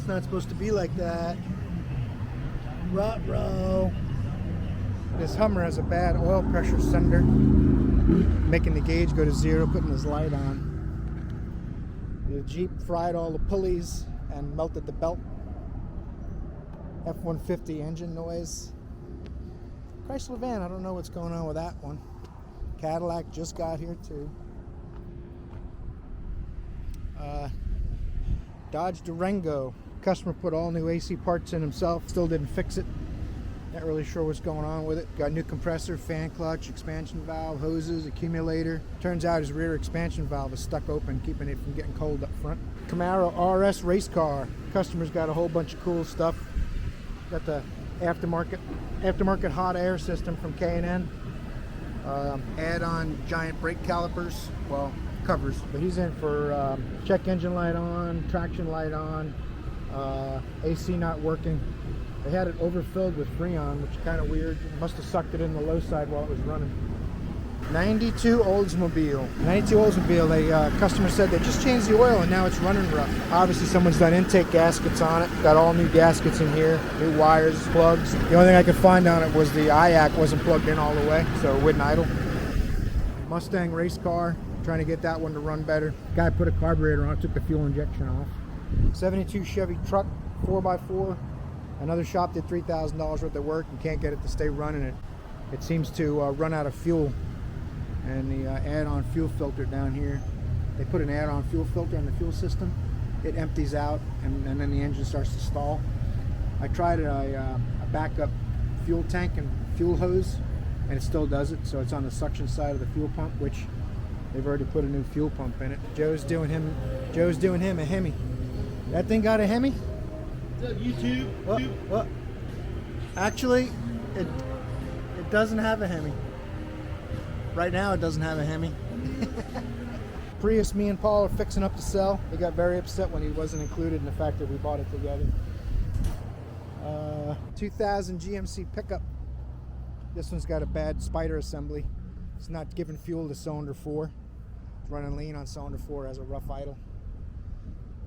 not supposed to be like that. Ruh-roh. This Hummer has a bad oil pressure sender, making the gauge go to 0, putting his light on. The Jeep fried all the pulleys and melted the belt. F-150 engine noise. Chrysler van, I don't know what's going on with that one. Cadillac just got here too. Dodge Durango. Customer put all new AC parts in himself, still didn't fix it. Not really sure what's going on with it. Got new compressor, fan clutch, expansion valve, hoses, accumulator. Turns out his rear expansion valve is stuck open, keeping it from getting cold up front. Camaro RS race car. Customer's got a whole bunch of cool stuff. Got the aftermarket hot air system from K&N. Add-on giant brake calipers. Well, covers. But he's in for check engine light on, traction light on, AC not working. They had it overfilled with Freon, which is kind of weird. Must have sucked it in the low side while it was running. 92 Oldsmobile. 92 Oldsmobile, the customer said they just changed the oil and now it's running rough. Obviously someone's done intake gaskets on it. Got all new gaskets in here, new wires, plugs. The only thing I could find on it was the IAC wasn't plugged in all the way, so it wouldn't idle. Mustang race car, trying to get that one to run better. Guy put a carburetor on it, took the fuel injection off. 72 Chevy truck, 4x4. Another shop did $3,000 worth of work and can't get it to stay running. It seems to run out of fuel. And the add-on fuel filter down here, they put an add-on fuel filter in the fuel system. It empties out and then the engine starts to stall. I tried a backup fuel tank and fuel hose and it still does it, so it's on the suction side of the fuel pump, which they've already put a new fuel pump in it. Joe's doing him a Hemi. That thing got a Hemi? What's up, YouTube? What? Actually, it doesn't have a Hemi. Right now it doesn't have a Hemi. Prius me and Paul are fixing up to sell. He got very upset when he wasn't included in the fact that we bought it together. 2000 GMC pickup. This one's got a bad spider assembly. It's not giving fuel to cylinder 4. It's running lean on cylinder 4 as a rough idle.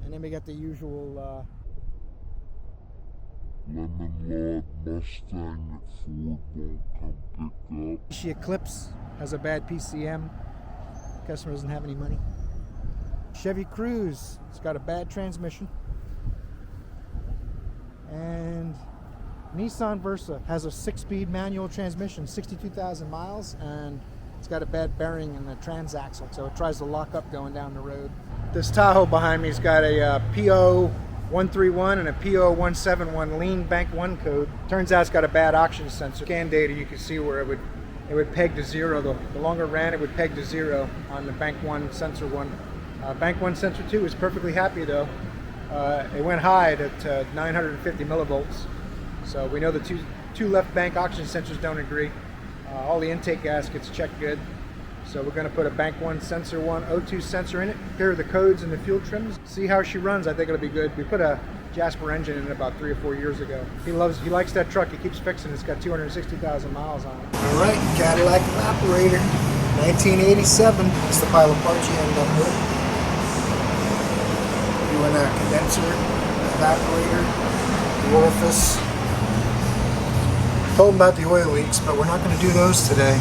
And then we got the usual Lemon Log Mustang that Ford won't come pick up. She Eclipse has a bad PCM. Customer doesn't have any money. Chevy Cruze, it's got a bad transmission. And Nissan Versa has a 6-speed manual transmission, 62,000 miles, and it's got a bad bearing in the transaxle, so it tries to lock up going down the road. This Tahoe behind me's got a PO131 and a PO171 lean bank 1 code. Turns out it's got a bad oxygen sensor. Scan data, you can see where it would peg to 0. The longer it ran, it would peg to 0 on the bank 1 sensor 1. Bank 1 sensor 2 is perfectly happy though. It went high at 950 millivolts. So we know the two left bank oxygen sensors don't agree. All the intake gaskets check good. So we're going to put a bank 1 sensor 1 O2 sensor in it. Here are the codes and the fuel trims. See how she runs. I think it'll be good. We put a Jasper engine in it about 3 or 4 years ago. He likes that truck. He keeps fixing it. It's got 260,000 miles on it. All right, Cadillac evaporator, 1987. It's the pile of parts you end up with. Doing a condenser, evaporator, the orifice. Told him about the oil leaks, but we're not going to do those today.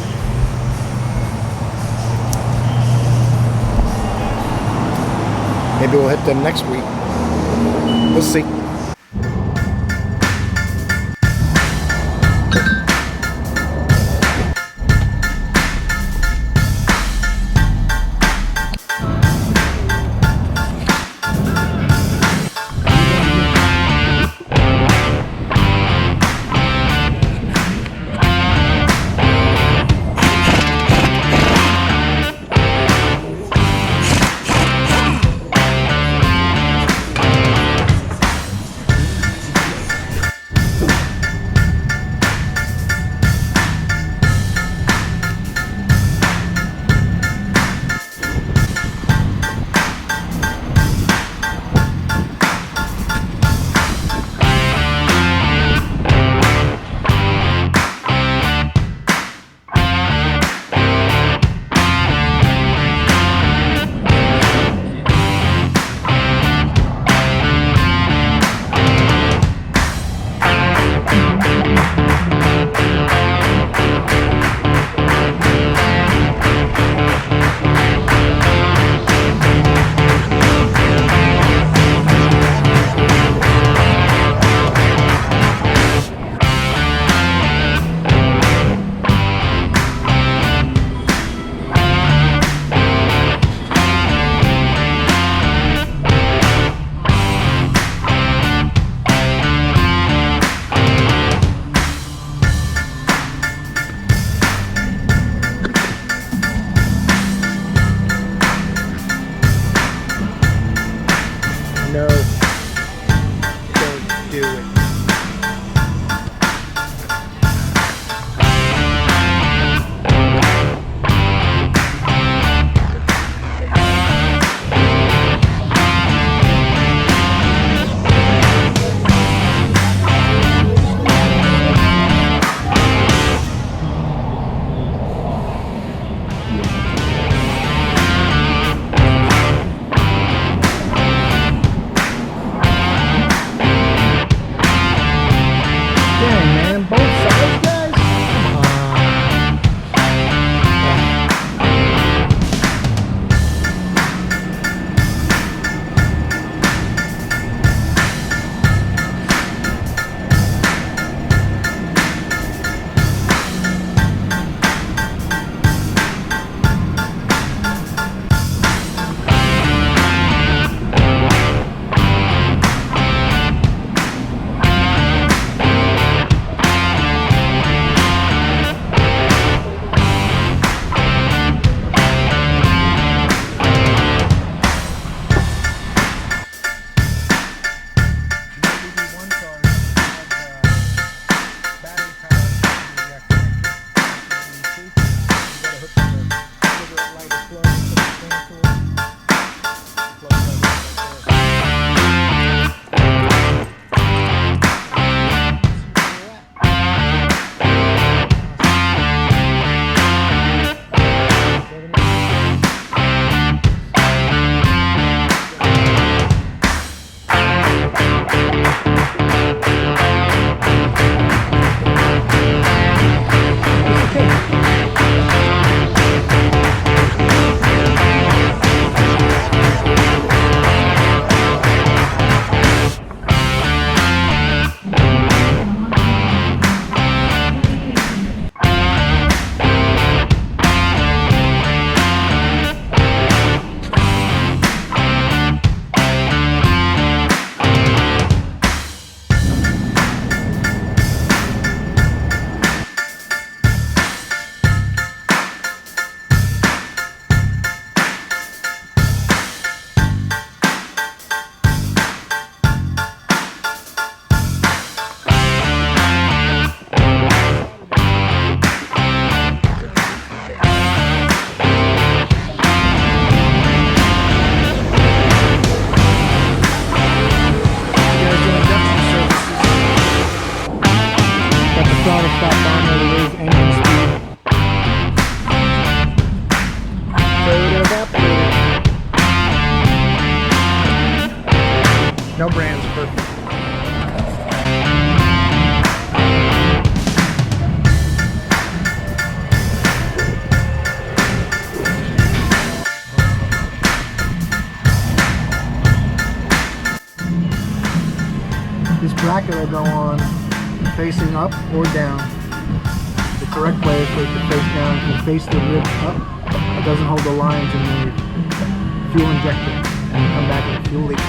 Maybe we'll hit them next week. We'll see. hand tool. Plug that right throttle stop on there to raise engine speed. Fluid evaporator. No brand's perfect. This bracket will go on facing up or down. The correct way is for it to face down. If you face the rib up, it doesn't hold the lines in the fuel injector, and you come back with a fuel leak.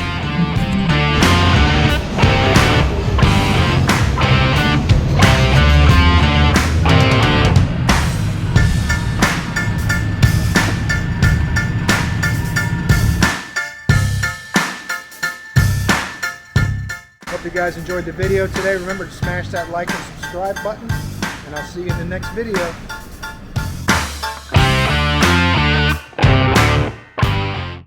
Hope you guys enjoyed the video today. Remember to smash that like and subscribe button, and I'll see you in the next video.